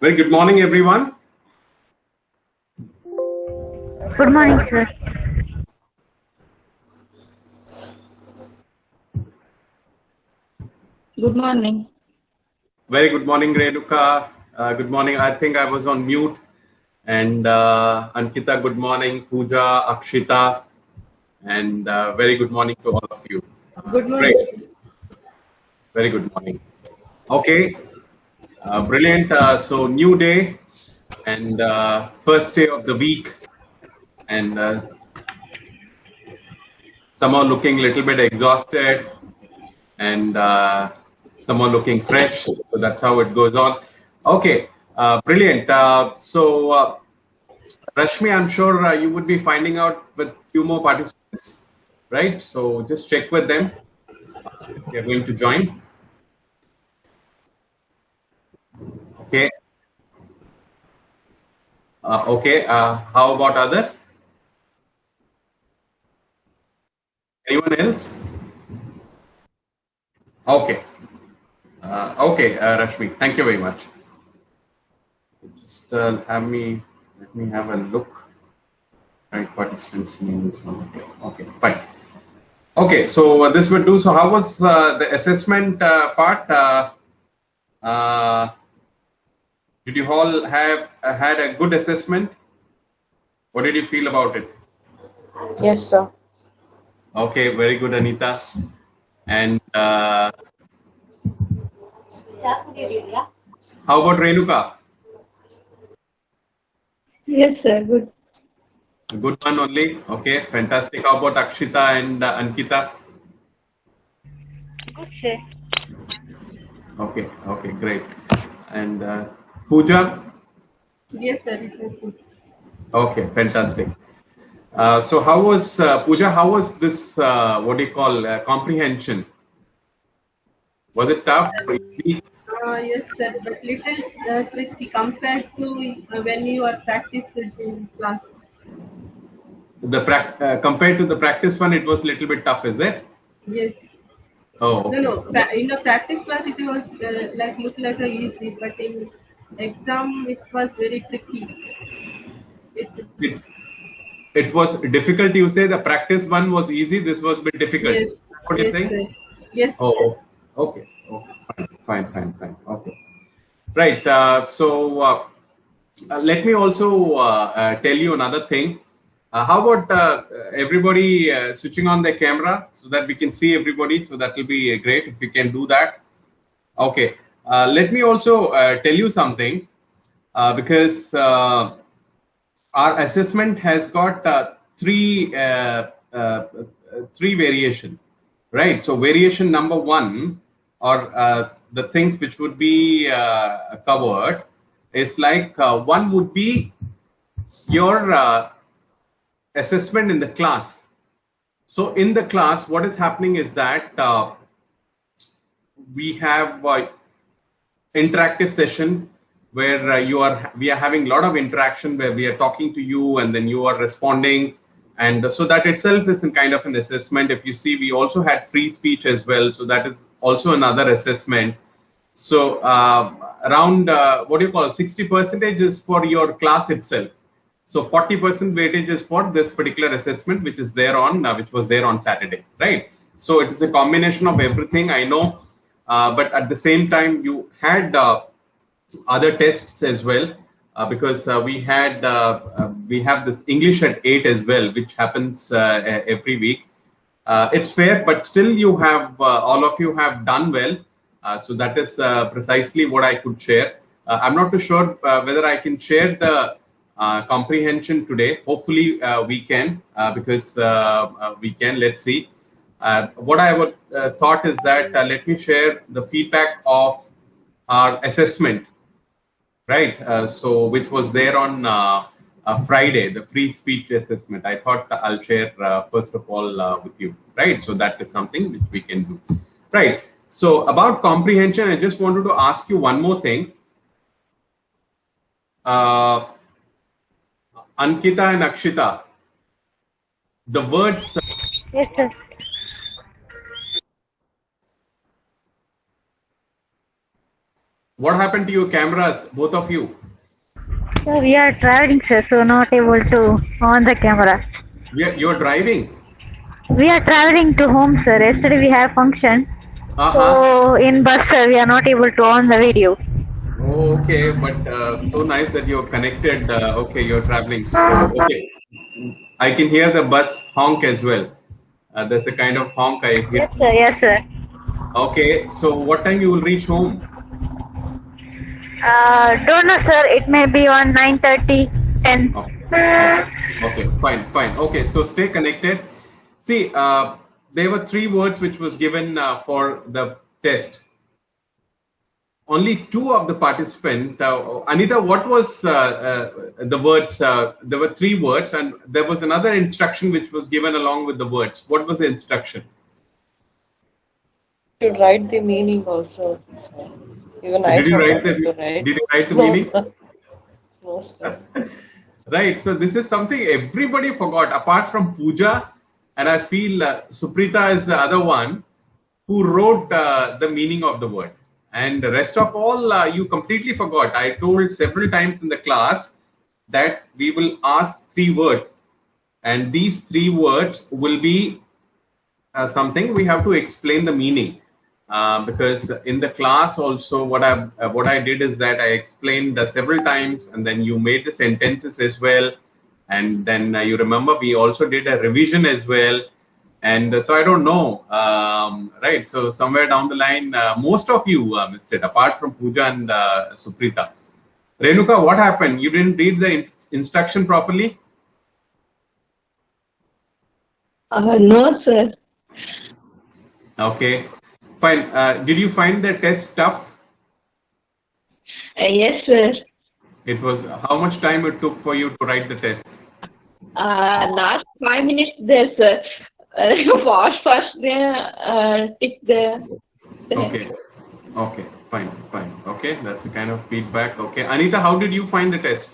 Very good morning, everyone. Good morning, sir. Good morning. Very good morning, Renuka. Good morning. I think I was on mute. And Ankita, good morning. Pooja, Akshita, and very good morning to all of you. Good morning. Great. Very good morning. Okay. Brilliant. So new day and first day of the week, and somehow looking a little bit exhausted, and someone looking fresh. So that's how it goes on. Okay, brilliant. Rashmi, I'm sure you would be finding out with few more participants, right? So just check with them. They're going to join. Okay. Okay. How about others? Anyone else? Okay. Okay, Rashmi. Thank you very much. Just let me have a look. Right, participants name is one. Okay. Okay. Fine. Okay. So this would do. So how was the assessment part? Did you all have had a good assessment? What did you feel about it? Yes, sir. Okay, very good, Anita. And how about Renuka? Yes, sir. Good. A good one only. Okay, fantastic. How about Akshita and Ankita? Good, sir. Okay, okay, great. And Pooja? Yes, sir. It was good. Okay, fantastic. So how was Pooja? How was this? What do you call comprehension? Was it tough or easy? Yes, sir. But little tricky compared to when you are practicing in class. Compared to the practice one, it was a little bit tough, is it? Yes. Oh, No, okay. no. In a practice class, it was like look like a easy, but in exam, it was very tricky. It, it was difficult. You say the practice one was easy. This was a bit difficult. Yes. What are you Yes, saying? sir. Yes. Oh, okay. Okay. Fine. Fine. Fine. Fine. Okay. Right. Let me also tell you another thing. How about everybody switching on their camera so that we can see everybody? So that will be great if we can do that. Okay. Let me also tell you something because our assessment has got three variation, right? So variation number one, or the things which would be covered, is like one would be your assessment in the class. So in the class, what is happening is that we have interactive session where we are having a lot of interaction where we are talking to you and then you are responding, and so that itself is a kind of an assessment. If you see, we also had free speech as well, so that is also another assessment. So around what do you call it, 60% is for your class itself. So 40% weightage is for this particular assessment, which is there on which was there on Saturday, right? So it is a combination of everything. I know, but at the same time, you had other tests as well, because we have this English at 8 as well, which happens every week. It's fair, but still you have all of you have done well. So that is precisely what I could share. I'm not too sure whether I can share the comprehension today. Hopefully we can, because we can. Let's see. What I would thought is that let me share the feedback of our assessment, right? So which was there on Friday, the free speech assessment. I thought I'll share first of all with you, right? So that is something which we can do, right? So about comprehension, I just wanted to ask you one more thing. Ankita and Akshita, the words. Yes, sir. What happened to your cameras, both of you? So we are traveling, sir, so not able to on the camera. You're driving. We are traveling to home, sir. Yesterday we have function. So in bus, sir, we are not able to on the video. Oh, okay, but so nice that you're connected. Okay, you're traveling. So, okay, I can hear the bus honk as well. There's a kind of honk I hear. Yes, sir. Yes, sir. Okay, so what time you will reach home? Don't know, sir. It may be on 9:30, 10. Okay, fine. Okay, so stay connected. See, there were 3 words which was given for the test. Only 2 of the participants. Anita, what was the words? There were 3 words, and there was another instruction which was given along with the words. What was the instruction? You write the meaning also. Even I Did you write the No, meaning? sir. No, sir. Right. So this is something everybody forgot, apart from Pooja, and I feel Suprita is the other one who wrote the meaning of the word. And the rest of all, you completely forgot. I told several times in the class that we will ask 3 words, and these 3 words will be something we have to explain the meaning. Because in the class also, what I did is that I explained several times, and then you made the sentences as well, and then you remember we also did a revision as well. And so I don't know, right? So somewhere down the line, most of you missed it, apart from Pooja and Suprita. Renuka, what happened? You didn't read the instruction properly? No, sir. Okay, fine. Did you find the test tough? Yes, sir. It was, how much time it took for you to write the test? Not 5 minutes there, sir. First there, tick there. Okay, fine. Okay, that's a kind of feedback. Okay, Anita, how did you find the test?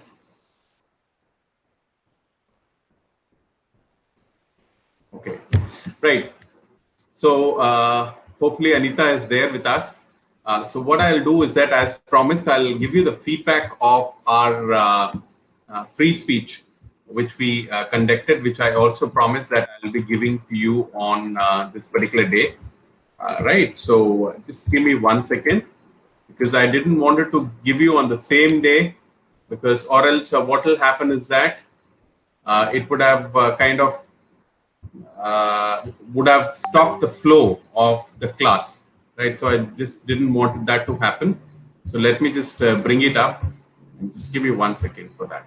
Okay, right. So hopefully Anita is there with us. So what I'll do is that, as promised, I'll give you the feedback of our free speech which we conducted, which I also promised that I'll be giving to you on this particular day. Right, so just give me 1 second, because I didn't want it to give you on the same day, because or else what will happen is that it would have would have stopped the flow of the class, right? So I just didn't want that to happen. So let me just bring it up, and just give me 1 second for that.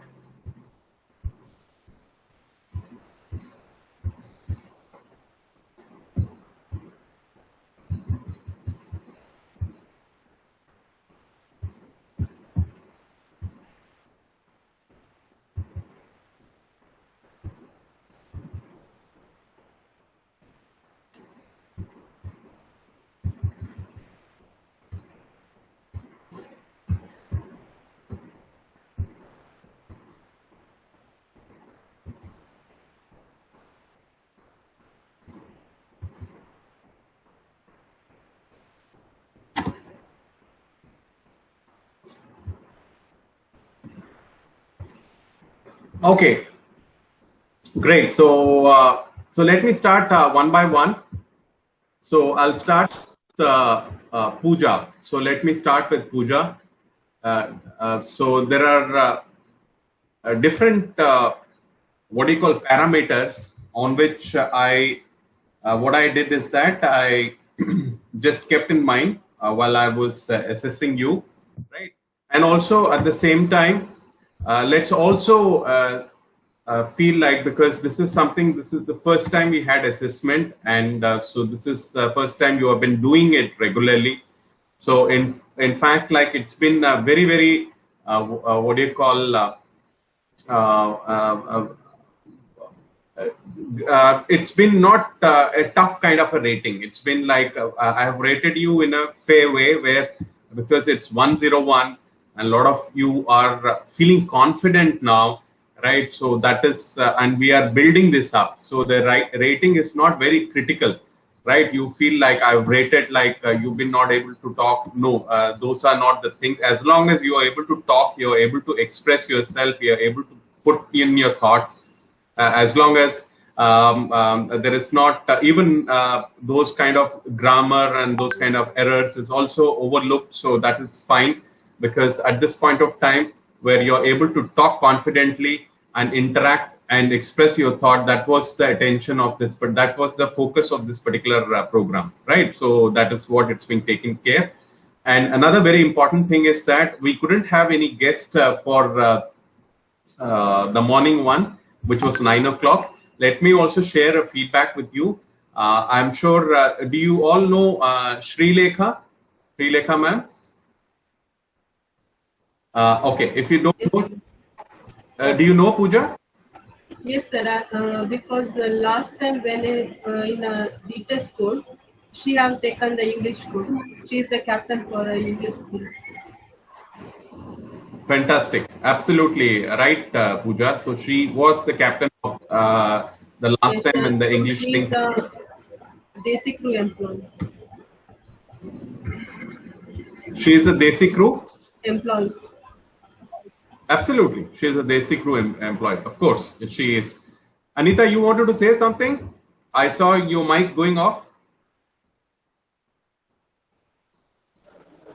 Okay, great. So so let me start one by one. So I'll start Pooja. So let me start with Pooja. So there are different what do you call parameters on which I what I did is that I just kept in mind while I was assessing you, right? And also at the same time, let's also feel like, because this is the first time we had assessment, and so this is the first time you have been doing it regularly. So in fact, like, it's been very, very what do you call it's been not a tough kind of a rating. It's been like I have rated you in a fair way, where, because it's 101 and a lot of you are feeling confident now, right? So that is and we are building this up, so the rating is not very critical, right? You feel like I've rated, like you've been not able to talk. No, those are not the things. As long as you are able to talk, you're able to express yourself, you're able to put in your thoughts, as long as there is not even those kind of grammar and those kind of errors is also overlooked. So that is fine, because at this point of time where you're able to talk confidently and interact and express your thought, that was the attention of this, but that was the focus of this particular program, right? So that is what it's been taken care. And another very important thing is that we couldn't have any guest for the morning one, which was 9 o'clock. Let me also share a feedback with you. I'm sure, do you all know Sri Lekha? Sri Lekha, ma'am? Okay, if you don't know, do you know Pooja? Yes, sir. Because last time when in a D-test course, she has taken the English course. She is the captain for English team. Fantastic. Absolutely right, Pooja. So she was the captain of the last time in the English thing. She is the Desi Crew employee. She is a Desi Crew? Employee. Absolutely. She is a Desi Crew employee. Of course, she is. Anita, you wanted to say something? I saw your mic going off.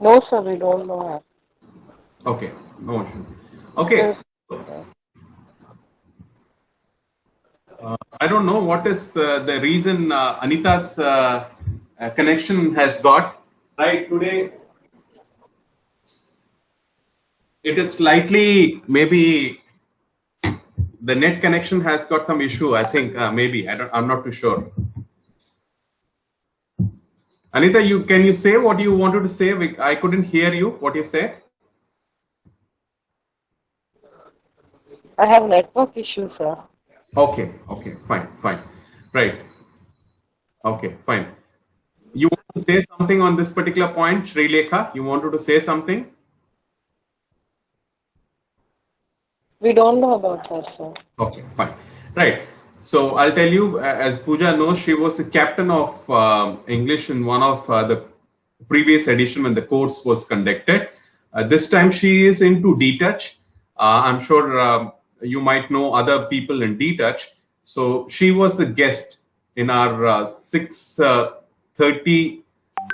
No, sir, we don't know her. Okay, no issues. Okay. I don't know what is the reason Anita's connection has got. Right, today it is slightly, maybe the net connection has got some issue. I think maybe, I'm not too sure. Anita, can you say what you wanted to say? I couldn't hear you. What you said? I have network issues, sir. Okay, fine. Right. Okay, fine. You want to say something on this particular point, Sri Lekha? You wanted to say something? We don't know about her, sir. Okay, fine. Right. So I'll tell you, as Pooja knows, she was the captain of English in one of the previous edition when the course was conducted. This time she is into D-Touch. I'm sure you might know other people in D-Touch. So she was the guest in our 6:30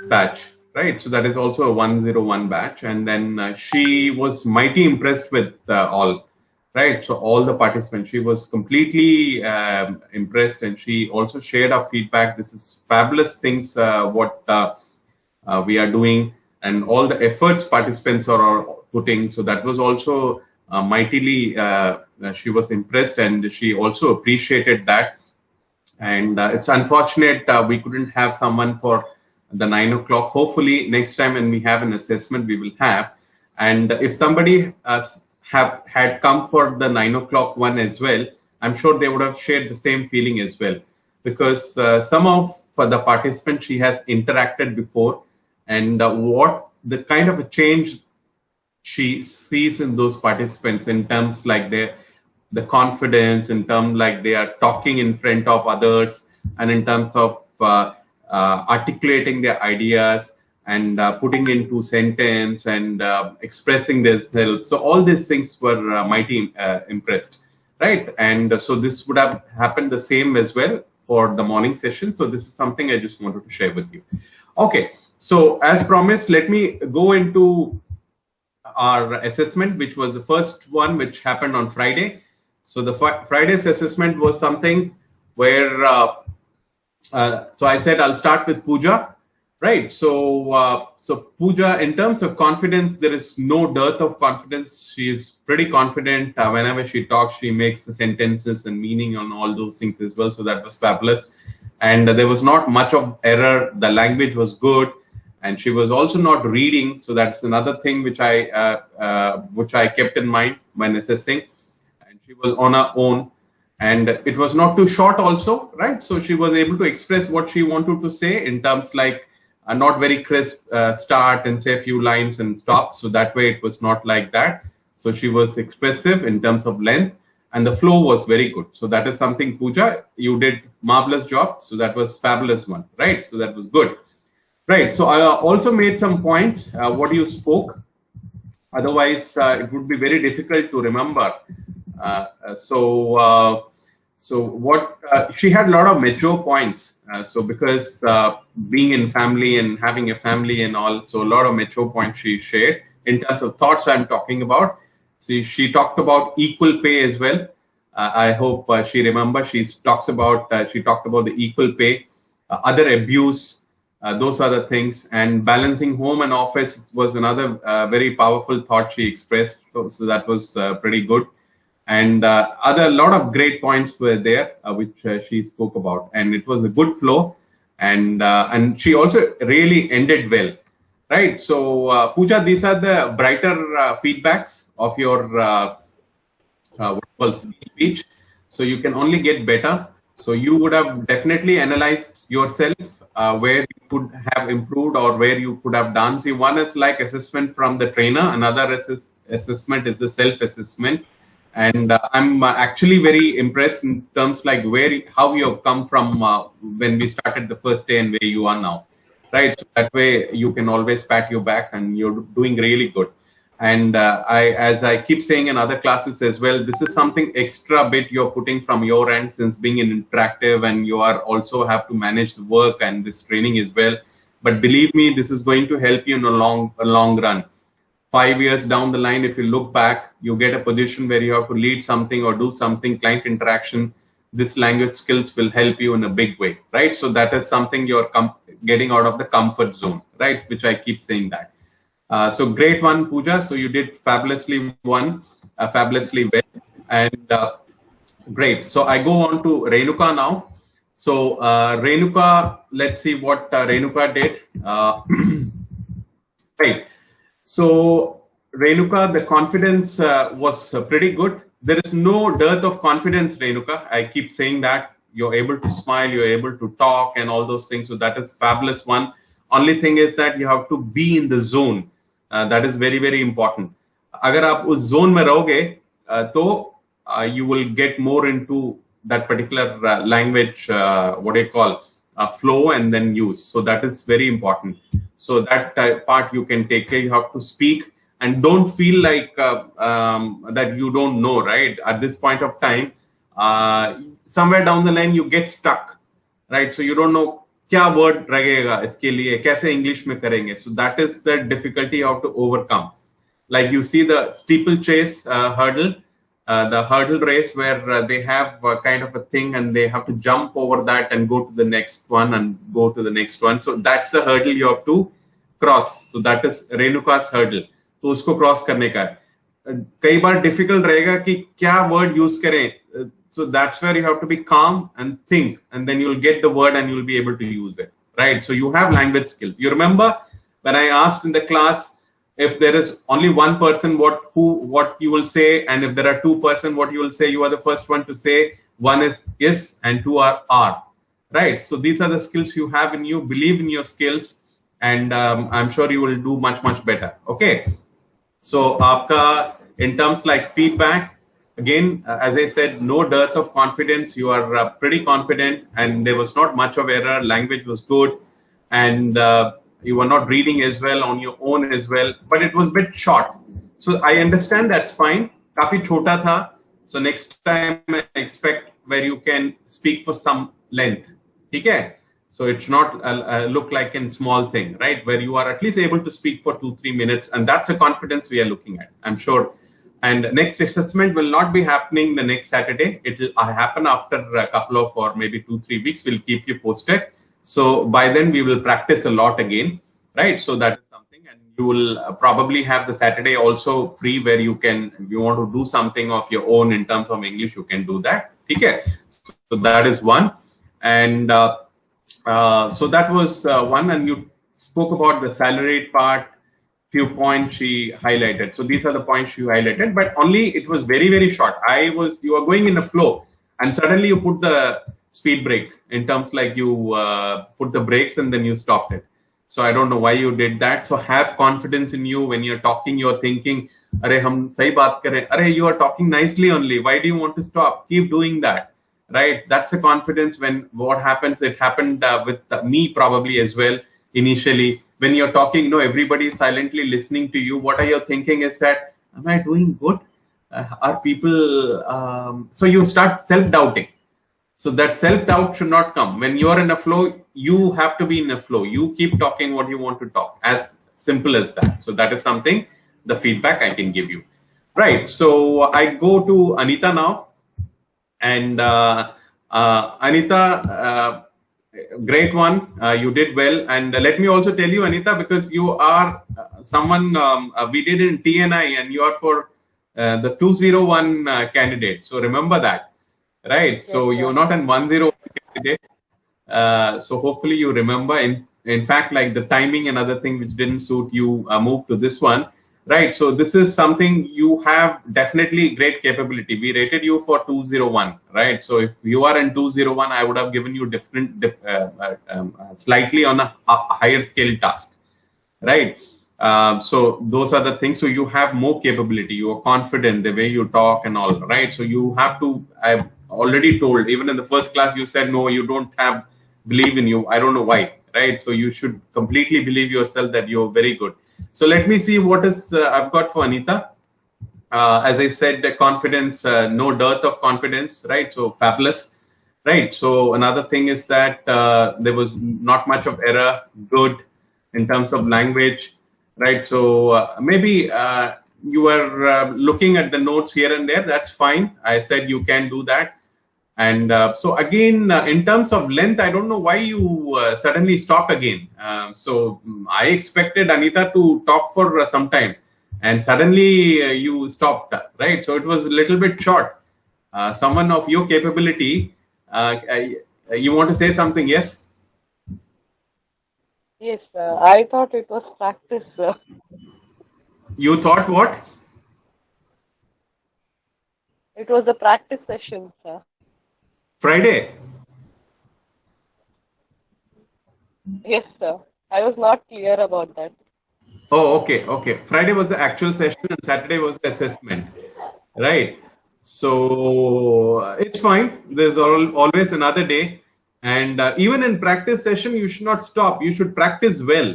batch, right? So that is also a 101 batch. And then she was mighty impressed with all. Right, so all the participants, she was completely impressed, and she also shared our feedback. This is fabulous things what we are doing, and all the efforts participants are putting. So that was also mightily, she was impressed, and she also appreciated that. And it's unfortunate we couldn't have someone for the 9 o'clock. Hopefully next time when we have an assessment, we will have. And if somebody had come for the 9 o'clock one as well, I'm sure they would have shared the same feeling as well, because some of the participants she has interacted before, and what the kind of a change she sees in those participants in terms like the confidence, in terms like they are talking in front of others, and in terms of articulating their ideas, and putting into sentence, and expressing themselves. So all these things were mighty impressed, right? And so this would have happened the same as well for the morning session. So this is something I just wanted to share with you. Okay, so as promised, let me go into our assessment, which was the first one, which happened on Friday. So the Friday's assessment was something where, so I said I'll start with Pooja. Right, so Pooja, in terms of confidence, there is no dearth of confidence. She is pretty confident. Whenever she talks, she makes the sentences and meaning on all those things as well. So that was fabulous, and there was not much of error. The language was good, and she was also not reading. So that's another thing which I kept in mind when assessing. And she was on her own, and it was not too short also, right? So she was able to express what she wanted to say in terms like not very crisp start and say a few lines and stop. So that way it was not like that. So she was expressive in terms of length, and the flow was very good. So that is something, Pooja, you did marvelous job. So that was fabulous one, right? So that was good, right? So I also made some points what you spoke. Otherwise, it would be very difficult to remember. So what she had a lot of mature points. So because being in family and having a family and all, so a lot of mature points she shared in terms of thoughts I'm talking about. See, she talked about equal pay as well. I hope she remembers. She talked about the equal pay, other abuse. Those are the things, and balancing home and office was another very powerful thought she expressed. So that was pretty good, and a lot of great points were there which she spoke about, and it was a good flow, and she also really ended well, right? So Pooja, these are the brighter feedbacks of your speech. So you can only get better. So you would have definitely analyzed yourself where you could have improved or where you could have done. See, one is like assessment from the trainer. Another assessment is the self-assessment. And I'm actually very impressed in terms like how you have come from when we started the first day and where you are now, right? So that way you can always pat your back, and you're doing really good. And as I keep saying in other classes as well, this is something extra bit you're putting from your end, since being an interactive, and you are also have to manage the work and this training as well. But believe me, this is going to help you in a long run. 5 years down the line, if you look back, you get a position where you have to lead something or do something, client interaction. This language skills will help you in a big way, right? So that is something you're getting out of the comfort zone, right? Which I keep saying that. So great one, Pooja. So you did fabulously fabulously well, and great. So I go on to Renuka now. So Renuka, let's see what Renuka did. Right. So Renuka, the confidence was pretty good. There is no dearth of confidence, Renuka. I keep saying that. You're able to smile, you're able to talk and all those things. So that is fabulous one. Only thing is that you have to be in the zone. That is very, very important. Agar aap us zone mein rahoge, to you will get more into that particular language, what do you call, flow and then use. So that is very important. So that part you can take care. You have to speak and don't feel like that you don't know, right? At this point of time, somewhere down the line, you get stuck, right? So you don't know क्या word रहेगा इसके लिए, कैसे English में करेंगे. So that is the difficulty you have to overcome. Like you see the steeplechase hurdle, the hurdle race where they have kind of a thing and they have to jump over that and go to the next one and go to the next one. So that's a hurdle you have to cross. So that is Renuka's hurdle. तो उसको cross करने का है. कई बार difficult रहेगा कि क्या word use करें. So that's where you have to be calm and think, and then you'll get the word and you'll be able to use it, right? So you have language skills. You remember when I asked in the class, if there is only one person, what you will say, and if there are two person, what you will say, you are the first one to say. One is yes and two are, right? So these are the skills you have in you. Believe in your skills, and I'm sure you will do much better. Okay. So aapka, in terms like feedback, again, as I said, no dearth of confidence. You are pretty confident, and there was not much of error. Language was good, and you were not reading as well on your own as well, but it was a bit short. So I understand, that's fine. Kafi chota tha. So next time I expect where you can speak for some length. Okay? So it's not look like a small thing, right? Where you are at least able to speak for 2-3 minutes, and that's a confidence we are looking at, I'm sure. And next assessment will not be happening the next Saturday. It will happen after a couple of, or maybe 2-3 weeks. We'll keep you posted. So by then we will practice a lot again, right? So that is something, and you will probably have the Saturday also free, where you can, if you want to do something of your own in terms of English, you can do that. Okay. So that is one. And so that was one. And you spoke about the salaried part. Few points she highlighted. So these are the points she highlighted, but only it was very short. You are going in a flow, and suddenly you put the speed brake, in terms like you put the brakes and then you stopped it. So I don't know why you did that. So have confidence in you when you're talking, you're thinking, "Arey, hum sahi baat kar rahe hain. Arey, you are talking nicely only. Why do you want to stop? Keep doing that." Right? That's a confidence. When what happens, it happened with me probably as well initially. When you're talking, everybody is silently listening to you. What are you thinking is that, am I doing good? Are people, so you start self-doubting. So that self-doubt should not come. When you're in a flow, you have to be in a flow. You keep talking what you want to talk, as simple as that. So that is something, the feedback I can give you. Right, so I go to Anita now. And Anita, great one. You did well. And let me also tell you, Anita, because you are someone we did in TNI, and you are for the 201 candidate. So remember that, right? Yes, so you're not an 101 candidate. So hopefully you remember. In fact, like the timing and other thing which didn't suit you, moved to this one. Right, so this is something you have definitely great capability. We rated you for 201, right? So if you are in 201, I would have given you slightly on a higher scale task, right? So those are the things. So you have more capability. You are confident the way you talk and all, right? So you have to. I've already told. Even in the first class, you said no, you don't have believe in you. I don't know why, right? So you should completely believe yourself that you're very good. So let me see what is I've got for Anita. As I said, the confidence, no dearth of confidence, right? So fabulous, right? So another thing is that there was not much of error, good in terms of language, right? So maybe you were looking at the notes here and there. That's fine. I said you can do that. And so again, in terms of length, I don't know why you suddenly stop again. So I expected Anita to talk for some time, and suddenly you stopped, right? So it was a little bit short. Someone of your capability, you want to say something? Yes? Yes, I thought it was practice, sir. You thought what? It was a practice session, sir. Friday? Yes, sir. I was not clear about that. Oh, okay, okay. Friday was the actual session and Saturday was the assessment, right? So it's fine. There's always another day. And even in practice session, you should not stop. You should practice well.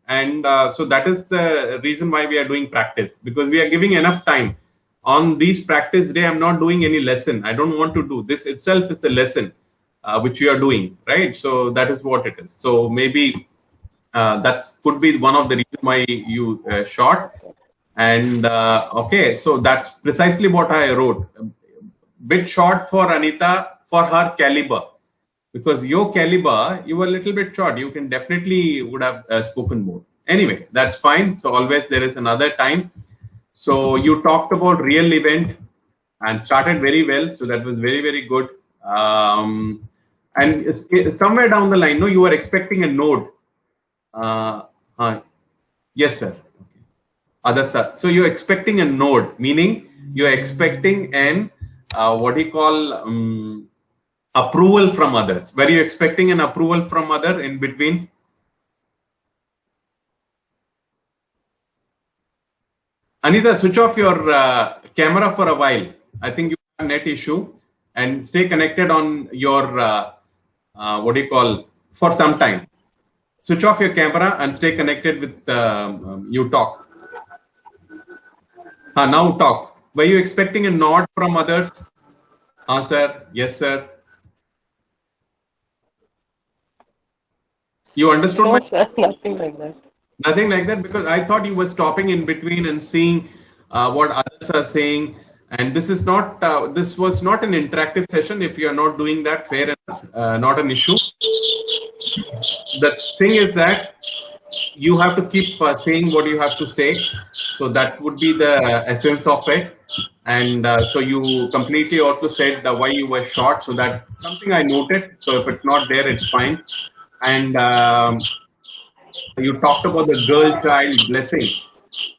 And so that is the reason why we are doing practice, because we are giving enough time. On these practice day, I'm not doing any lesson. I don't want to do this itself is the lesson which you are doing, right? So that is what it is. So maybe that could be one of the reasons why you short. And okay, so that's precisely what I wrote. Bit short for Anita for her caliber, because your caliber, you were a little bit short. You can definitely would have spoken more. Anyway, that's fine. So always there is another time. So you talked about real event and started very well. So that was very, very good. And it's somewhere down the line, no, you were expecting a node. Yes, sir. Okay. Other sir. So you're expecting a node, meaning you're expecting an what do you call approval from others. Were you expecting an approval from other in between? Anita, switch off your camera for a while. I think you have a net issue, and stay connected on your what do you call for some time. Switch off your camera and stay connected with you talk. Now talk. Were you expecting a nod from others? Answer, yes, sir. You understood? No, sir, nothing like that. Nothing like that, because I thought you were stopping in between and seeing what others are saying. And this is not, this was not an interactive session. If you are not doing that, fair enough, not an issue. The thing is that you have to keep saying what you have to say. So that would be the essence of it. And so you completely also said why you were short. So that something I noted. So if it's not there, it's fine. And you talked about the girl child blessing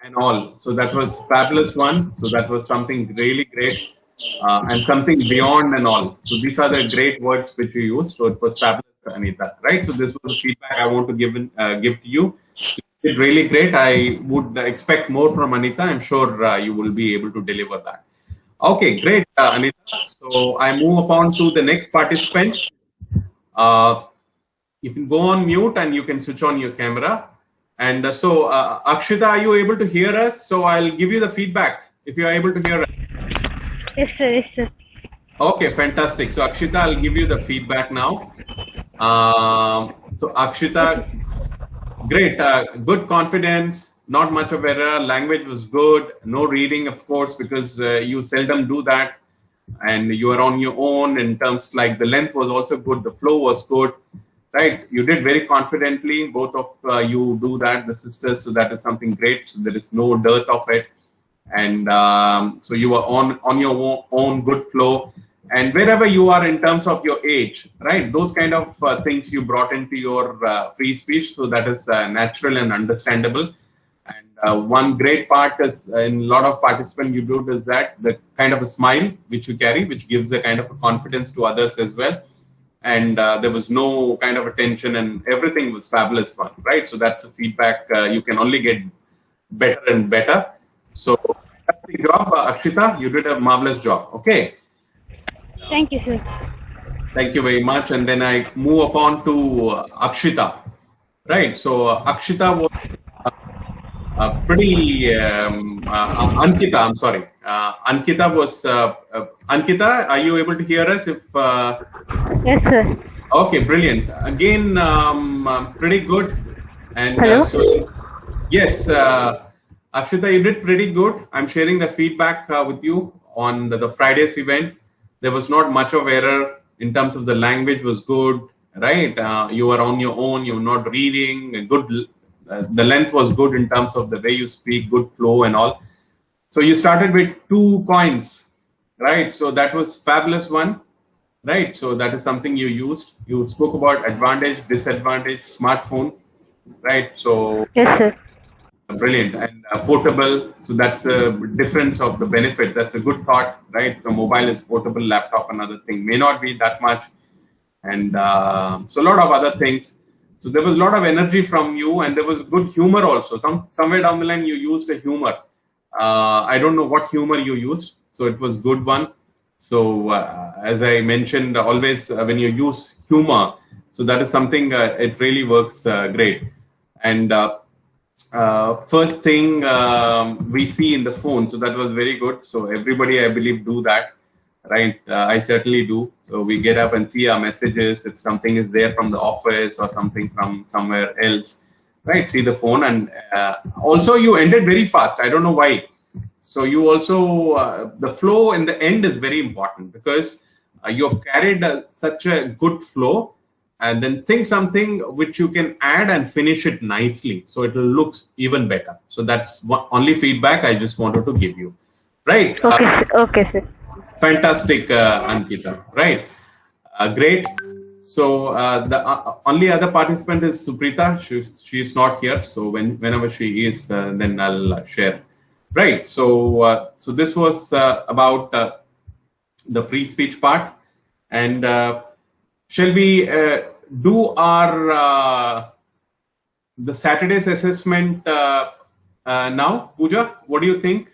and all. So that was fabulous one. So that was something really great and something beyond and all. So these are the great words which you used. So it was fabulous. Anita, right? So this was the feedback I want to give to you. So you did really great. I would expect more from Anita. I'm sure you will be able to deliver that. Okay, great, Anita. So I move upon to the next participant. You can go on mute and you can switch on your camera. And Akshita, are you able to hear us? So I'll give you the feedback if you are able to hear us. Yes, sir. Yes, sir. Okay, fantastic. So Akshita, I'll give you the feedback now. So Akshita, great, good confidence, not much of error, language was good, no reading, of course, because you seldom do that. And you are on your own in terms like the length was also good, the flow was good, right? You did very confidently, both of you do that, the sisters, so that is something great. So there is no dearth of it. And so you are on your own good flow. And wherever you are in terms of your age, right, those kind of things you brought into your free speech. So that is natural and understandable. And one great part is in a lot of participants you do is that the kind of a smile which you carry, which gives a kind of a confidence to others as well. And there was no kind of a tension and everything was fabulous fun, right? So that's the feedback you can only get better and better. So fantastic job, Akshita. You did a marvelous job. Okay. Thank you, sir. Thank you very much. And then I move upon to Akshita. Right. So Akshita was pretty Ankita. I'm sorry. Ankita was Ankita. Are you able to hear us? If Yes, sir. okay, brilliant. Again, pretty good. And Hello? so yes, Akshita, you did pretty good. I'm sharing the feedback with you on the Friday's event. There was not much of error in terms of the language was good, right? You were on your own. You were not reading. Good. The length was good in terms of the way you speak, good flow and all. So you started with 2 coins, right? So that was fabulous one, right? So that is something you used. You spoke about advantage, disadvantage, smartphone, right? So Yes, sir. brilliant. And portable. So that's a difference of the benefit. That's a good thought, right? The mobile is portable, laptop, another thing may not be that much. And so a lot of other things. So there was a lot of energy from you, and there was good humor also. Somewhere down the line, you used a humor. I don't know what humor you used, so it was good one. So as I mentioned, always when you use humor, so that is something it really works great. And first thing we see in the phone, so that was very good. So everybody, I believe, do that. Right, I certainly do. So we get up and see our messages. If something is there from the office or something from somewhere else, right? See the phone, and also you ended very fast. I don't know why. So you also the flow in the end is very important because you have carried such a good flow, and then think something which you can add and finish it nicely, so it looks even better. So that's only feedback I just wanted to give you, right? Okay, okay, sir. Fantastic, Ankita. Right, great. So the only other participant is Suprita. She's not here. So whenever she is, then I'll share. Right. So so this was about the free speech part, and shall we do our the Saturday's assessment now? Pooja, what do you think?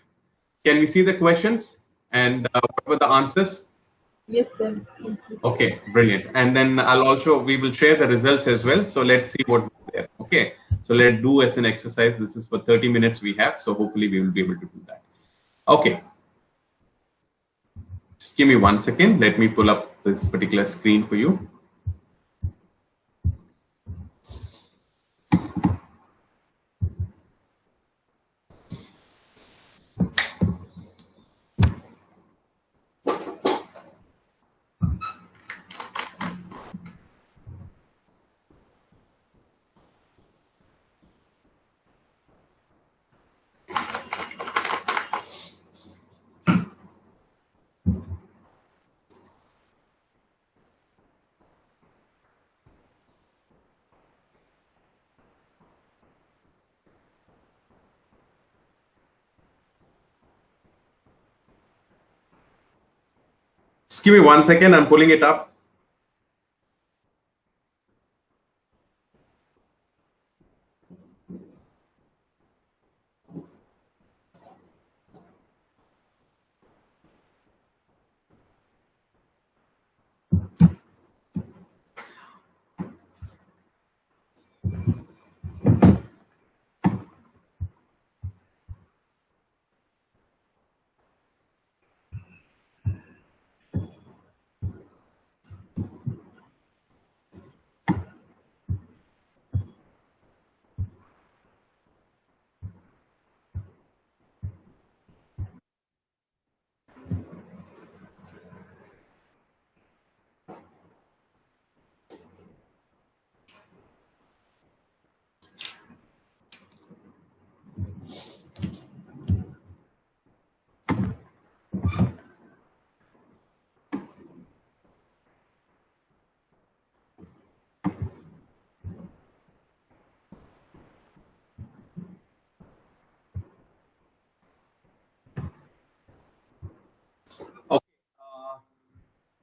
Can we see the questions? And what were the answers? Yes, sir. Okay, brilliant. And then we will share the results as well. So let's see what was there. Okay, so let's do as an exercise. This is for 30 minutes we have. So hopefully we will be able to do that. Okay. Just give me 1 second. Let me pull up this particular screen for you. Just give me 1 second. I'm pulling it up.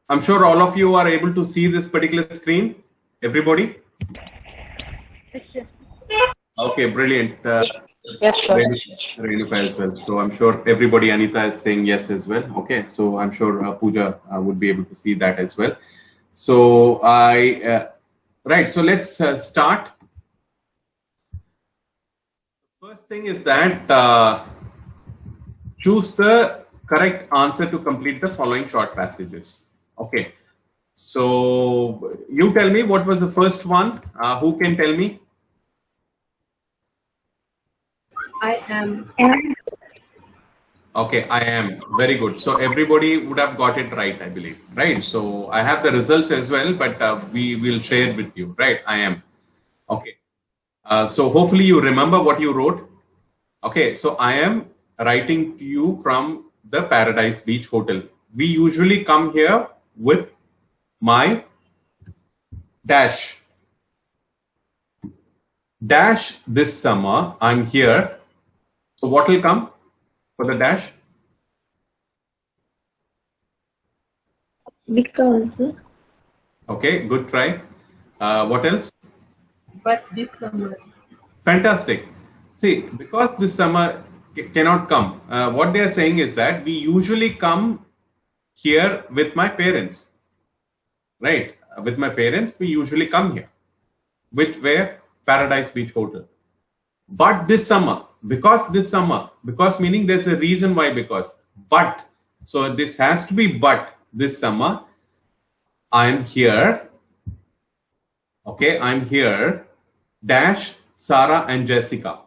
I'm sure all of you are able to see this particular screen. Everybody? Okay, brilliant. Yes, sir. Renuka as well. So I'm sure everybody, Anita is saying yes as well. Okay, so I'm sure Pooja would be able to see that as well. So right, so let's start. First thing is that choose the correct answer to complete the following short passages. Okay, so you tell me what was the first one. Who can tell me? I am. Okay, I am. Very good. So everybody would have got it right, I believe. Right. So I have the results as well, but we will share with you. Right. I am. Okay. So hopefully you remember what you wrote. Okay. So I am writing to you from the Paradise Beach Hotel. We usually come here with my dash. Dash this summer. I'm here. So what will come for the dash? Because. Okay, good try. What else? But this summer. Fantastic. See, because this summer cannot come, what they are saying is that we usually come here with my parents. Right? With my parents, we usually come here. Which where? Paradise Beach Hotel. But this summer, because meaning there's a reason why because. But, so this has to be but this summer. I'm here. Okay, I'm here. Dash Sarah and Jessica.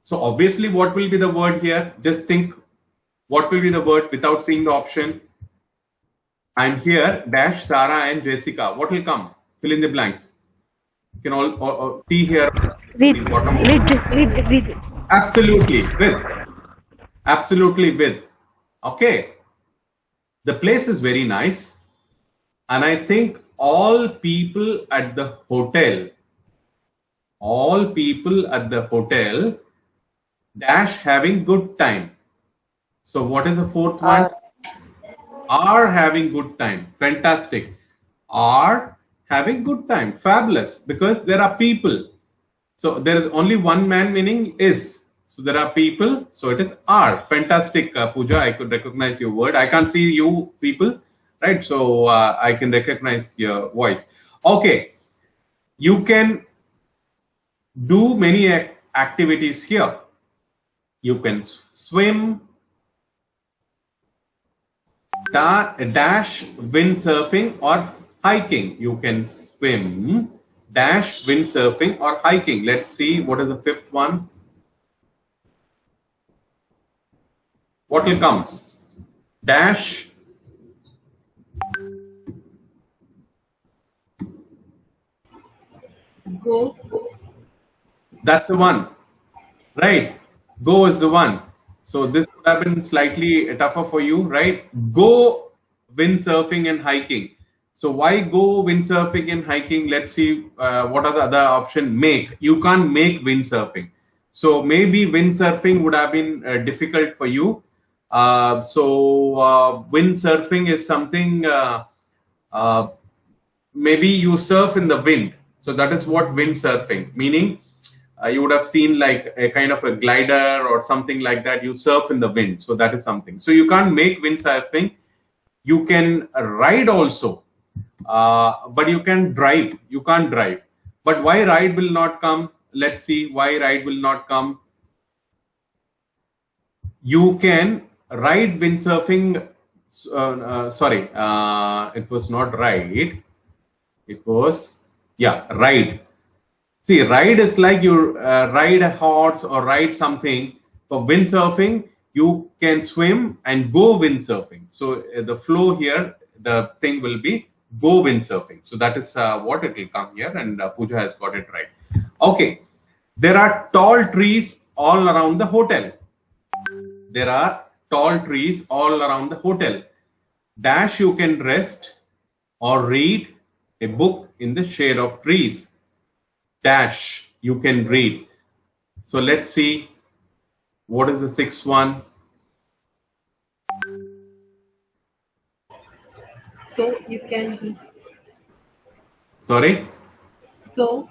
So obviously what will be the word here? Just think what will be the word without seeing the option. I'm here, dash Sarah and Jessica. What will come? Fill in the blanks. You can all see here. With. Absolutely, with. Absolutely, with. Okay. The place is very nice. And I think all people at the hotel, dash having good time. So what is the fourth one? Are having good time. Fantastic. Are having good time. Fabulous. Because there are people. So there is only one man, meaning is. So there are people. So it is are. Fantastic, Pooja. I could recognize your word. I can't see you people. Right. So I can recognize your voice. Okay. You can do many activities here. You can swim, dash windsurfing or hiking. You can swim, dash windsurfing or hiking. Let's see what is the fifth one. What will come? Dash Go. That's the one, right? Go is the one. So this would have been slightly tougher for you, right? Go windsurfing and hiking. So why go windsurfing and hiking? Let's see what are the other option. Make. You can't make windsurfing. So maybe windsurfing would have been difficult for you. Windsurfing is something maybe you surf in the wind. So that is what windsurfing, meaning you would have seen like a kind of a glider or something like that. You surf in the wind. So that is something. So you can't make windsurfing. You can ride also, but you can drive. You can't drive. But why ride will not come? Let's see why ride will not come. You can ride windsurfing. Sorry, it was not ride. It was, yeah, ride. See, ride is like you ride a horse or ride something. For windsurfing, you can swim and go windsurfing. So the flow here, the thing will be go windsurfing. So that is what it will come here, and Pooja has got it right. Okay, there are tall trees all around the hotel. There are tall trees all around the hotel. Dash, you can rest or read a book in the shade of trees. Dash, you can read. So let's see what is the sixth one. So you can be. Sorry? So.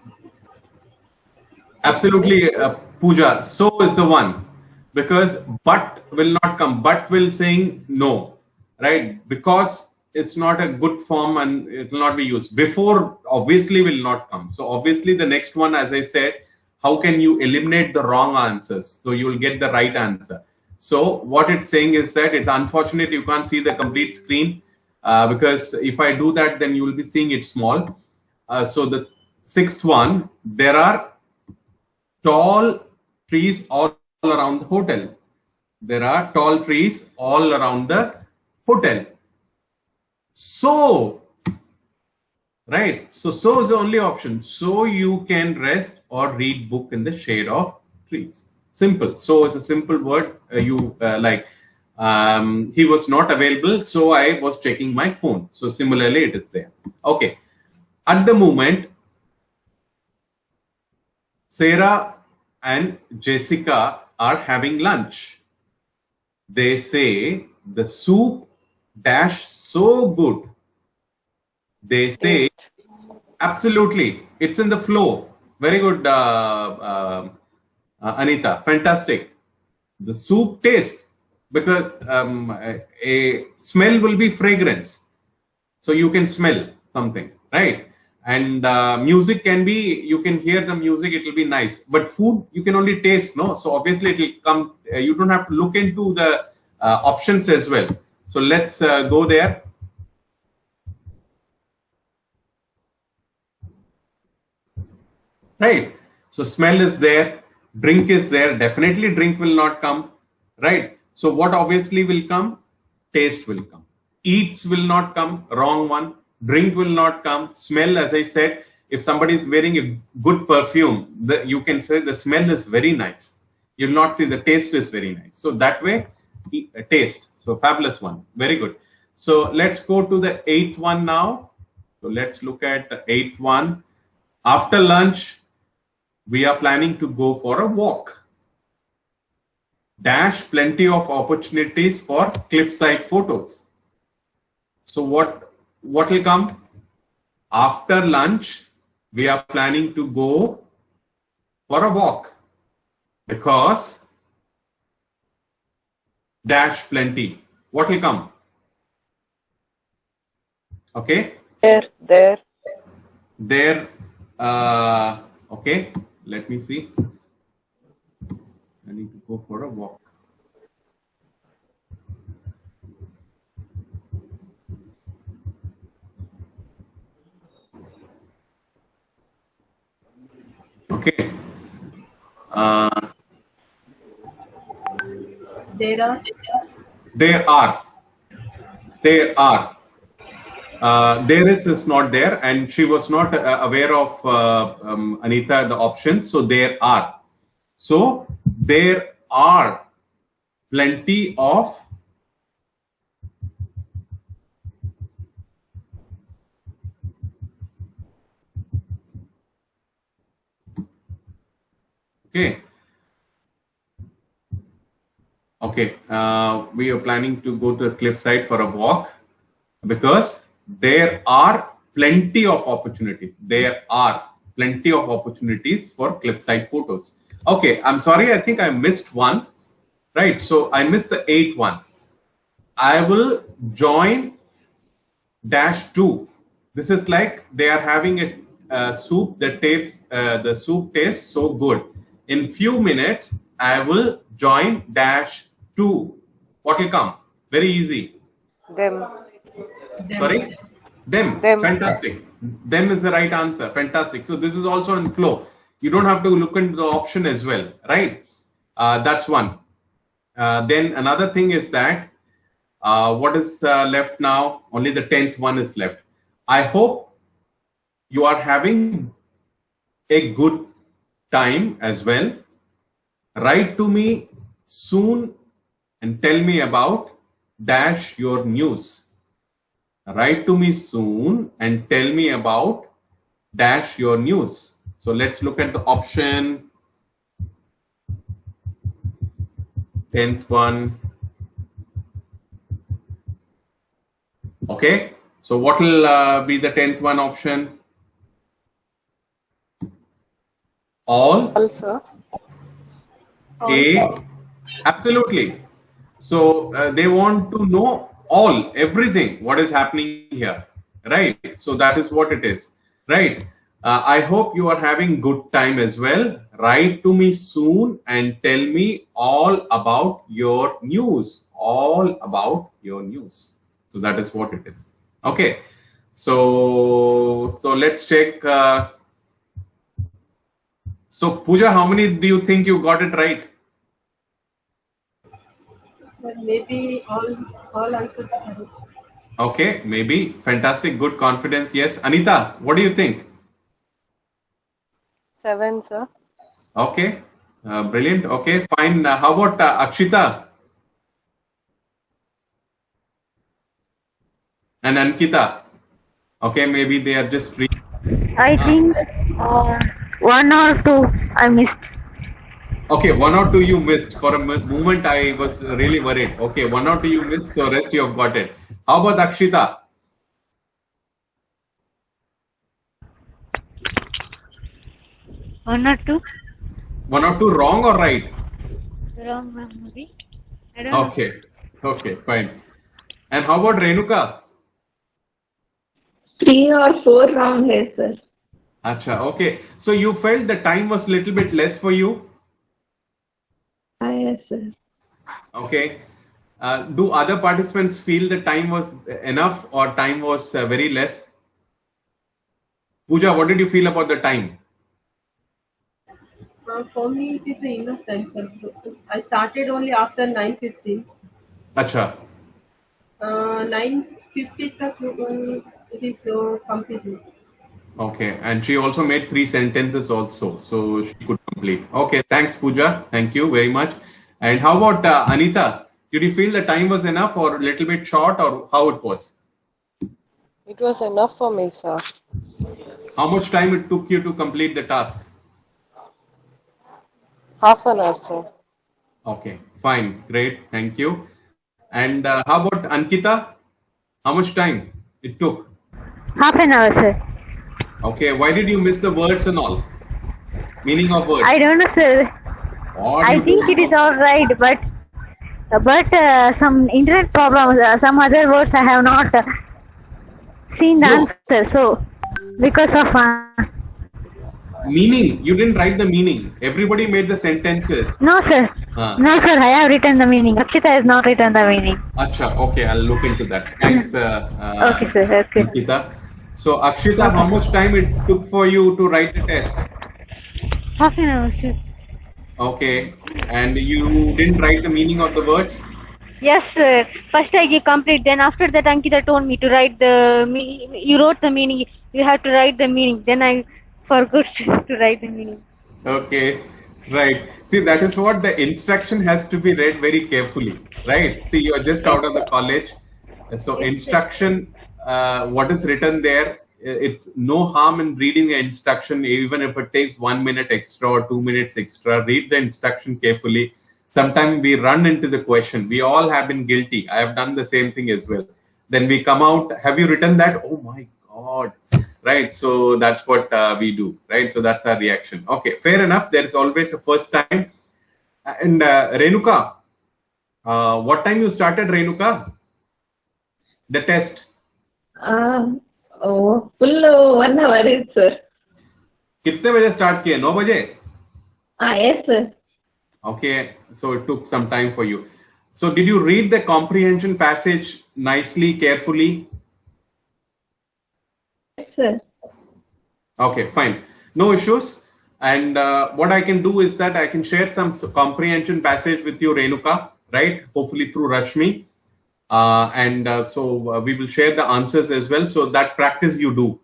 Absolutely, Pooja. So is the one, because but will not come. But will saying no, right? Because it's not a good form and it will not be used. Before obviously will not come. So obviously the next one, as I said, how can you eliminate the wrong answers so you will get the right answer? So what it's saying is that it's unfortunate you can't see the complete screen, because if I do that, then you will be seeing it small. So the sixth one, there are tall trees all around the hotel. There are tall trees all around the hotel. So, right. So is the only option. So you can rest or read book in the shade of trees. Simple. So is a simple word. He was not available, so I was checking my phone. So similarly, it is there. Okay. At the moment, Sarah and Jessica are having lunch. They say the soup dash so good. They say Taste. absolutely. It's in the flow. Very good, Anita. Fantastic. The soup taste, because a smell will be fragrance. So you can smell something, right? And music can be, you can hear the music, it will be nice. But food, you can only taste, no? So obviously it will come, you don't have to look into the options as well. So let's go there. Right. So smell is there, drink is there. Definitely drink will not come, right? So what obviously will come? Taste will come. Eats will not come, wrong one. Drink will not come. Smell, as I said, if somebody is wearing a good perfume, you can say the smell is very nice. You'll not see the taste is very nice. So that way, taste. So fabulous one. Very good. So let's go to the eighth one now. So let's look at the eighth one. After lunch, we are planning to go for a walk. Dash plenty of opportunities for cliffside photos. So what will come? After lunch, we are planning to go for a walk, because dash plenty. What will come? Okay. There. Okay. Let me see. I need to go for a walk. Okay. There are. There is not there, and she was not aware of Anita the options. So there are. So there are plenty of Okay, we are planning to go to a cliffside for a walk, because there are plenty of opportunities. There are plenty of opportunities for cliffside photos. Okay, I'm sorry, I think I missed one. Right, so I missed the eighth one. I will join -2. This is like they are having a soup that the soup tastes so good. In few minutes, I will join -2. What will come? Very easy. Them. Sorry? Them. Fantastic. Them is the right answer. Fantastic. So this is also in flow. You don't have to look into the option as well, right? That's one. Then another thing is that what is left now? Only the 10th one is left. I hope you are having a good time as well. Write to me soon and tell me about your news. Write to me soon and tell me about your news. So let's look at the option. 10th one. Okay, So what will be the 10th one option? All? All, sir. A? Absolutely. So they want to know all, everything, what is happening here, right? So that is what it is, right? I hope you are having good time as well. Write to me soon and tell me all about your news, all about your news. So that is what it is. Okay. So let's check. So Pooja, how many do you think you got it right? But maybe all answers are correct. Okay, maybe. Fantastic, good confidence. Yes. Anita, what do you think? 7, sir. Okay, brilliant. Okay, fine. How about Akshita and Ankita? Okay, maybe they are just free. I think 1 or 2 I missed. Okay, 1 or 2 you missed. For a moment, I was really worried. Okay, 1 or 2 you missed, so rest you have got it. How about Akshita? 1 or 2? 1 or 2 wrong or right? Wrong, maybe. I don't know. Okay, okay, fine. And how about Renuka? 3 or 4 wrong है sir. Acha, okay. So you felt the time was little bit less for you? Yes sir. Okay. Do other participants feel the time was enough or time was very less? Pooja, what did you feel about the time? For me, it is enough time, sir. I started only after 9:15. Acha. 9:50 tak, it is completed. Okay. And she also made 3 sentences also, so she could complete. Okay. Thanks, Pooja. Thank you very much. And how about Anita? Did you feel the time was enough or a little bit short or how it was? It was enough for me, sir. How much time it took you to complete the task? Half an hour, sir. Okay, fine, great, thank you. And how about Ankita? How much time it took? Half an hour, sir. Okay, why did you miss the words and all? Meaning of words? I don't know, sir. What I you think don't it is know? all right, but some internet problems, some other words I have not seen the No. answer. So because of Meaning, you didn't write the meaning. Everybody made the sentences. no, sir. No, sir. I have written the meaning. Akshita has not written the meaning. Acha, okay, I'll look into that. Thanks, Okay, sir. Okay. Ankita. So, Akshita, how much time it took for you to write the test? Half an hour, sir. Okay, and you didn't write the meaning of the words? Yes, sir. First I complete. Then after that, Ankita told me to write the. You wrote the meaning. You have to write the meaning. Then I forgot to write the meaning. Okay, right. See, that is what the instruction has to be read very carefully, right? See, you are just out of the college. So instruction, what is written there, it's no harm in reading the instruction, even if it takes 1 minute extra or 2 minutes extra. Read the instruction carefully. Sometimes we run into the question. We all have been guilty. I have done the same thing as well. Then we come out, have you written that? Oh my God. Right, so that's what we do, right? So that's our reaction. Okay, fair enough. There is always a first time. And Renuka, what time you started, Renuka? The test. Full 1 hour is sir. कितने बजे start किए? 9 बजे? Yes sir. Okay, so it took some time for you. So did you read the comprehension passage nicely, carefully? Yes sir. Okay, fine. No issues. And what I can do is that I can share some comprehension passage with you, Renuka, right? Hopefully through Rashmi. So we will share the answers as well. So that practice you do.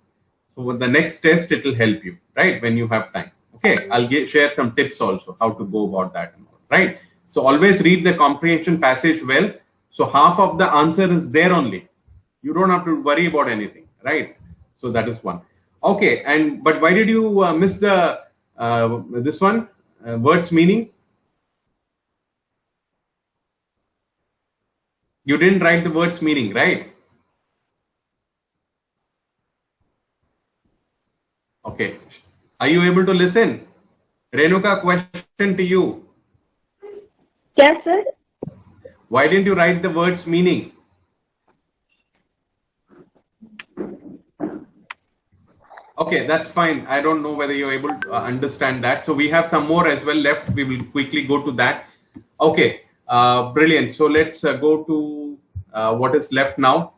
So with the next test, it will help you, right? When you have time. Okay, I'll share some tips also, how to go about that, right? So always read the comprehension passage well. So half of the answer is there only. You don't have to worry about anything, right? So that is one. Okay, but why did you miss the this one words meaning? You didn't write the words meaning, right? Are you able to listen? Renuka, question to you. Yes, sir. Why didn't you write the word's meaning? Okay, that's fine. I don't know whether you're able to understand that. So we have some more as well left. We will quickly go to that. Okay, brilliant. So let's go to what is left now.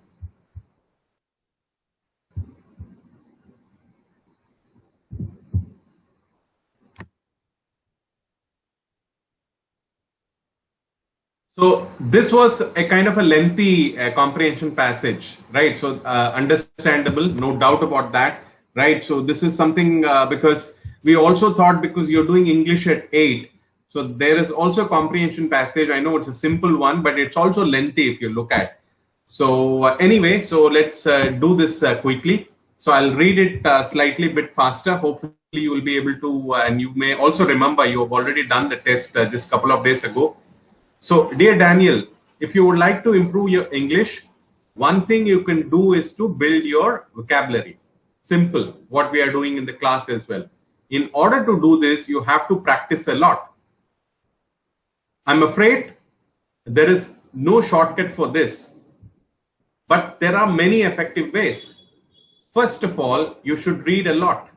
So this was a kind of a lengthy comprehension passage, right? So understandable, no doubt about that, right? So this is something because we also thought, because you're doing English at 8, so there is also a comprehension passage. I know it's a simple one, but it's also lengthy if you look at. So anyway, so let's do this quickly. So I'll read it slightly bit faster. Hopefully you will be able to, and you may also remember you have already done the test just a couple of days ago. So, dear Daniel, if you would like to improve your English, one thing you can do is to build your vocabulary. Simple, what we are doing in the class as well. In order to do this, you have to practice a lot. I'm afraid there is no shortcut for this, but there are many effective ways. First of all, you should read a lot.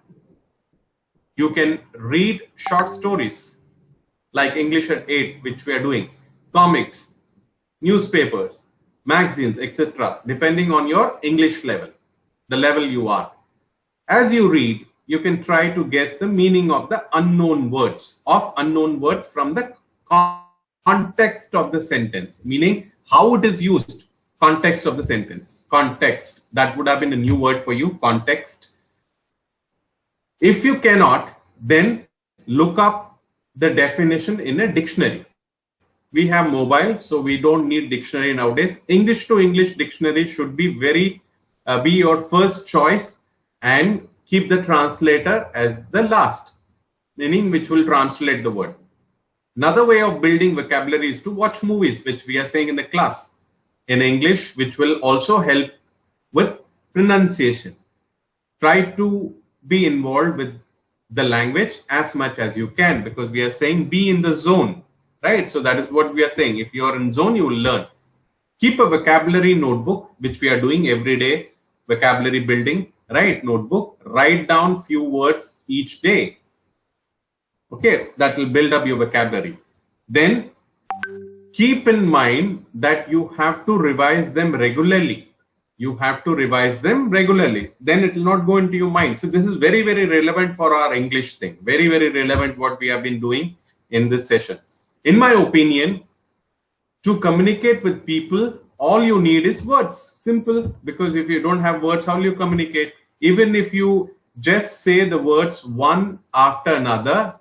You can read short stories like English at 8, which we are doing. Comics, newspapers, magazines, etc., depending on your English level, the level you are. As you read, you can try to guess the meaning of the unknown words from the context of the sentence, meaning how it is used, context of the sentence. Context, that would have been a new word for you, context. If you cannot, then look up the definition in a dictionary. We have mobile, so we don't need dictionary nowadays. English to English dictionary should be be your first choice, and keep the translator as the last, meaning which will translate the word. Another way of building vocabulary is to watch movies, which we are saying in the class in English, which will also help with pronunciation. Try to be involved with the language as much as you can, because we are saying be in the zone. Right, so that is what we are saying. If you are in zone, you will learn. Keep a vocabulary notebook, which we are doing every day. Vocabulary building, right? Notebook. Write down few words each day. Okay, that will build up your vocabulary. Then keep in mind that you have to revise them regularly. You have to revise them regularly. Then it will not go into your mind. So this is very, very relevant for our English thing. Very, very relevant what we have been doing in this session. In my opinion, to communicate with people, all you need is words. Simple, because if you don't have words, how will you communicate? Even if you just say the words one after another,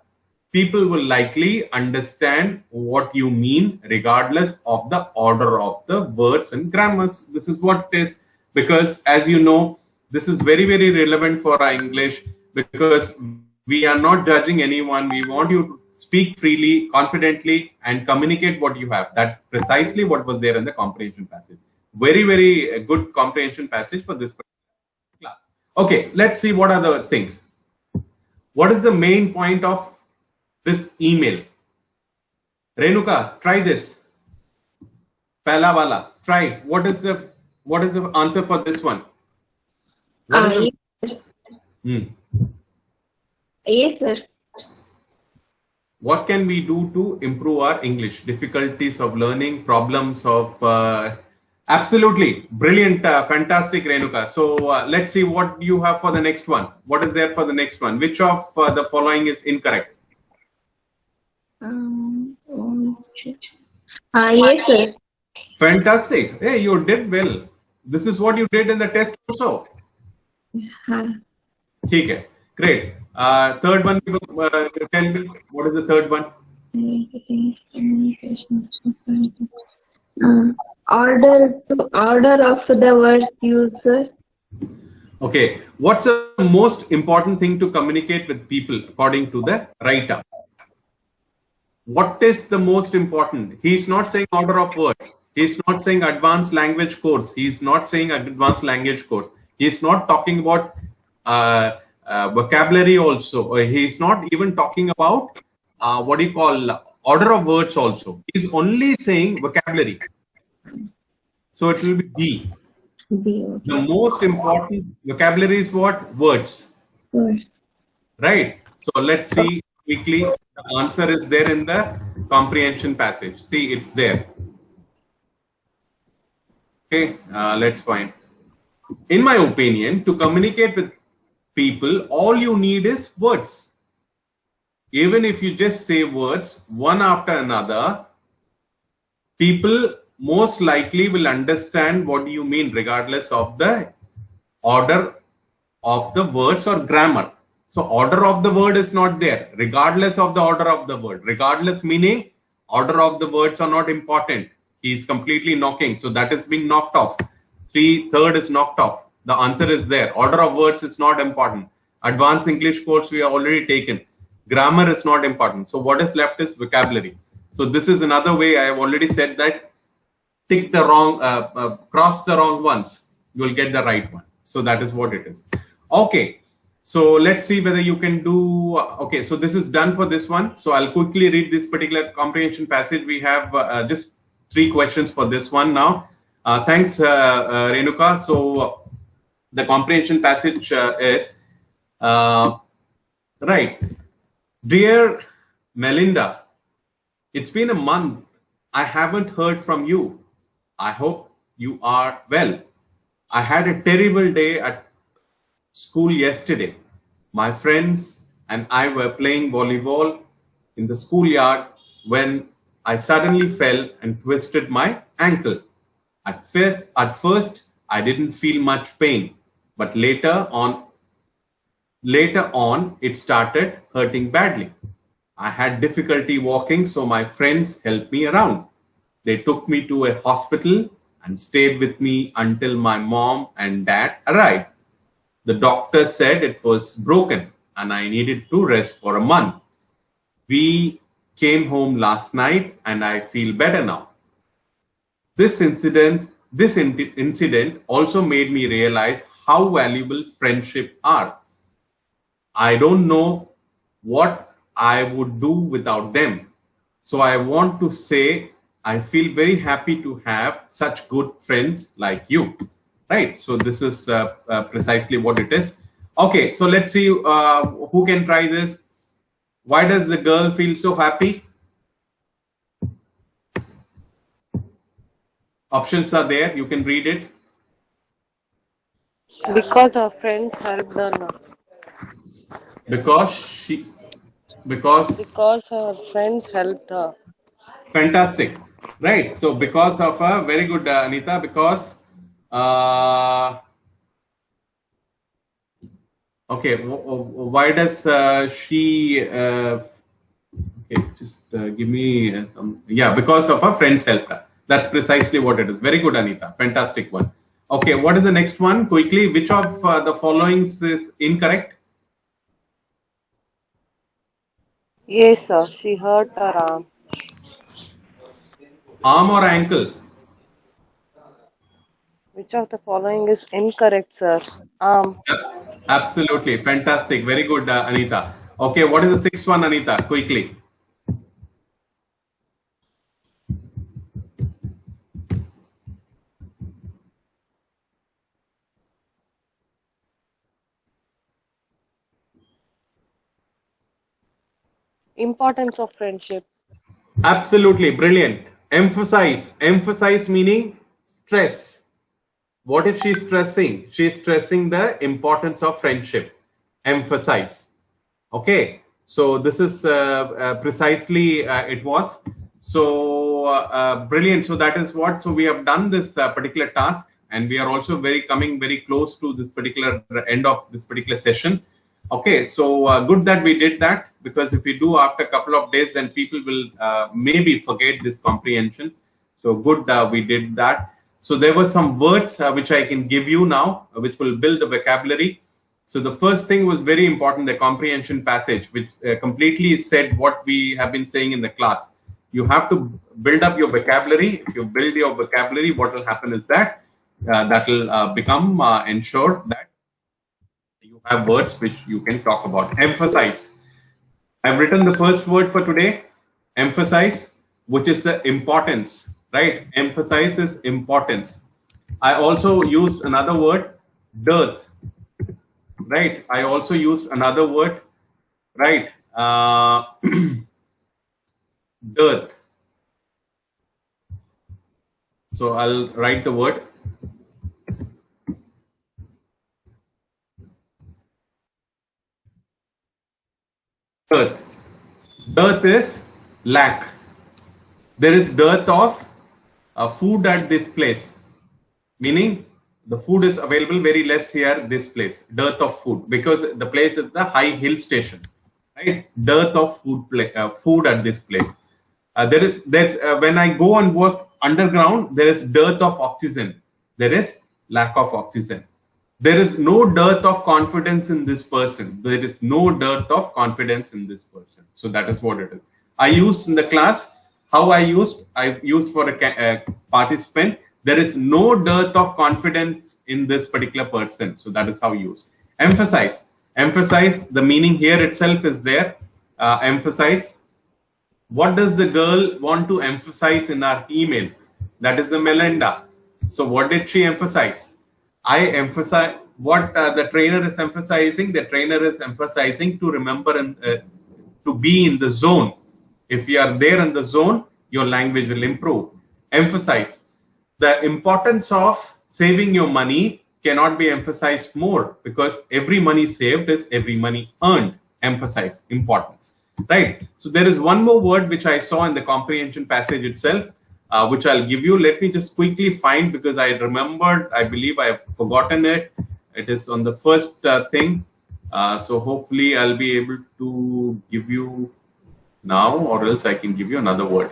people will likely understand what you mean regardless of the order of the words and grammars. This is what it is, because as you know, this is very, very relevant for our English, because we are not judging anyone. We want you to speak freely, confidently, and communicate what you have. That's precisely what was there in the comprehension passage. Very, very good comprehension passage for this class. Okay, let's see what are the things. What is the main point of this email? Renuka, try this. Pehla wala, try. What is the answer for this one? Yes, sir. What can we do to improve our English? Difficulties of learning, problems of... absolutely. Brilliant. Fantastic, Renuka. So let's see what you have for the next one. What is there for the next one? Which of the following is incorrect? Yes, sir. Fantastic. Hey, you did well. This is what you did in the test also. Okay, great. Third one, tell me, what is the third one? Order of the words used, sir. Okay, what's the most important thing to communicate with people according to the writer? What is the most important? He's not saying order of words. He's not saying advanced language course. He's not saying advanced language course. He's not talking about vocabulary also. He's not even talking about what do you call order of words also. He's only saying vocabulary. So it will be D. B. The most important vocabulary is what? Words. Words. Right. So let's see quickly. The answer is there in the comprehension passage. See, it's there. Okay, let's find. In my opinion, to communicate with people, all you need is words. Even if you just say words one after another, people most likely will understand what you mean regardless of the order of the words or grammar. So order of the word is not there, regardless of the order of the word. Regardless meaning order of the words are not important. He is completely knocking. So that is being knocked off. 3/3 is knocked off. The answer is there. Order of words is not important. Advanced English course we have already taken. Grammar is not important. So what is left is vocabulary. So this is another way. I have already said that tick the wrong, cross the wrong ones. You will get the right one. So that is what it is. Okay. So let's see whether you can do. Okay. So this is done for this one. So I'll quickly read this particular comprehension passage. We have just 3 questions for this one now. Thanks, Renuka. So the comprehension passage is right. Dear Melinda, it's been a month. I haven't heard from you. I hope you are well. I had a terrible day at school yesterday. My friends and I were playing volleyball in the schoolyard when I suddenly fell and twisted my ankle. At first, I didn't feel much pain, but later on, it started hurting badly. I had difficulty walking, so my friends helped me around. They took me to a hospital and stayed with me until my mom and dad arrived. The doctor said it was broken and I needed to rest for a month. We came home last night and I feel better now. This incident also made me realize how valuable friendship are. I don't know what I would do without them. So I want to say I feel very happy to have such good friends like you. Right. So this is precisely what it is. Okay. So let's see who can try this. Why does the girl feel so happy? Options are there. You can read it. Because her friends helped her. Because her friends helped her. Fantastic. Right. So because of her, very good, Anita, because okay, why does she okay, just give me some, yeah, because of her friends helped her. That's precisely what it is. Very good, Anita. Fantastic one. Okay, what is the next one? Quickly, which of the followings is incorrect? Yes, sir. She hurt her arm. Arm or ankle? Which of the following is incorrect, sir? Arm. Absolutely. Fantastic. Very good, Anita. Okay, what is the 6th one, Anita? Quickly. Importance of friendship. Absolutely. Brilliant. Emphasize. Emphasize meaning stress. What is she stressing? She is stressing the importance of friendship. Emphasize. Okay. So this is precisely it was. So brilliant. So that is what. So we have done this particular task, and we are also coming very close to this particular end of this particular session. Okay, so good that we did that, because if we do after a couple of days, then people will maybe forget this comprehension. So good we did that. So there were some words which I can give you now, which will build the vocabulary. So the first thing was very important, the comprehension passage, which completely said what we have been saying in the class. You have to build up your vocabulary. If you build your vocabulary, what will happen is that that will become ensured that you have words which you can talk about. Emphasize. I've written the first word for today, emphasize, which is the importance, right? Emphasize is importance. I also used another word, dearth, right? I also used another word, right? Dearth. So I'll write the word. Dearth. Dearth is lack. There is dearth of food at this place, meaning the food is available very less here, this place. Dearth of food, because the place is the high hill station, right? Dearth of food at this place. There's when I go and work underground, there is dearth of oxygen. There is lack of oxygen. There is no dearth of confidence in this person. There is no dearth of confidence in this person. So that is what it is. I used in the class, how I used for a participant, there is no dearth of confidence in this particular person. So that is how used. Emphasize. Emphasize, the meaning here itself is there. Emphasize. What does the girl want to emphasize in our email? That is the Melinda. So what did she emphasize? I emphasize what the trainer is emphasizing. The trainer is emphasizing to remember and to be in the zone. If you are there in the zone, your language will improve. Emphasize. The importance of saving your money cannot be emphasized more, because every money saved is every money earned. Emphasize importance. Right. So there is one more word which I saw in the comprehension passage itself, which I'll give you. Let me just quickly find, because I remembered, I believe I have forgotten it. It is on the first thing. So hopefully I'll be able to give you now, or else I can give you another word.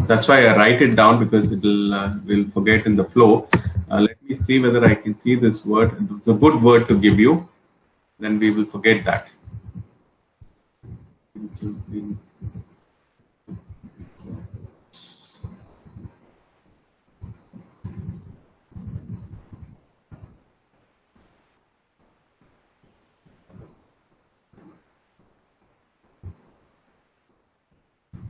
That's why I write it down, because it will forget in the flow. Let me see whether I can see this word. It's a good word to give you. Then we will forget that.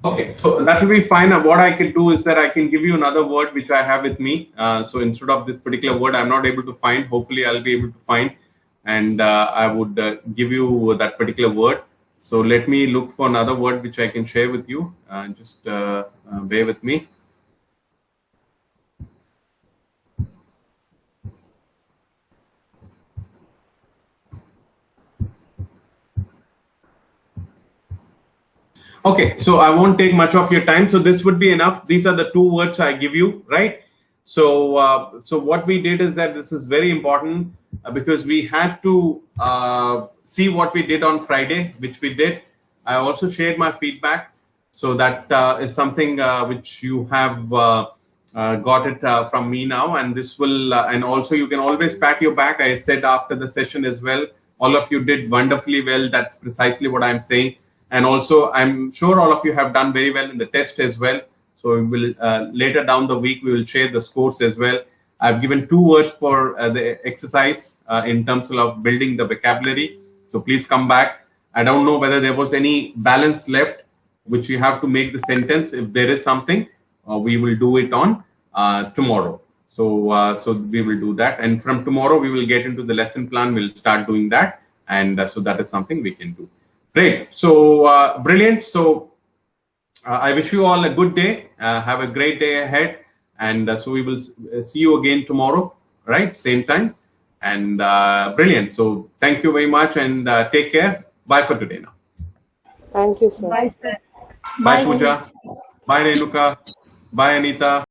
Okay, so that will be fine. What I can do is that I can give you another word which I have with me. So instead of this particular word, I'm not able to find. Hopefully, I'll be able to find, and I would give you that particular word. So let me look for another word which I can share with you. Just bear with me. Okay, so I won't take much of your time. So this would be enough. These are the two words I give you, right? So, so what we did is that this is very important, because we had to see what we did on Friday, which we did. I also shared my feedback. So that is something which you have got it from me now. And this will, and also you can always pat your back. I said after the session as well, all of you did wonderfully well. That's precisely what I'm saying. And also, I'm sure all of you have done very well in the test as well. So we will later down the week, we will share the scores as well. I've given 2 words for the exercise in terms of building the vocabulary. So please come back. I don't know whether there was any balance left, which you have to make the sentence. If there is something, we will do it on tomorrow. So, so we will do that. And from tomorrow, we will get into the lesson plan. We'll start doing that. And so that is something we can do. Great. So brilliant. So I wish you all a good day. Have a great day ahead. And so we will see you again tomorrow, right? Same time. And brilliant. So thank you very much, and take care. Bye for today now. Thank you, sir. Bye, sir. Bye, Pooja. Bye, Renuka. Bye, Anita.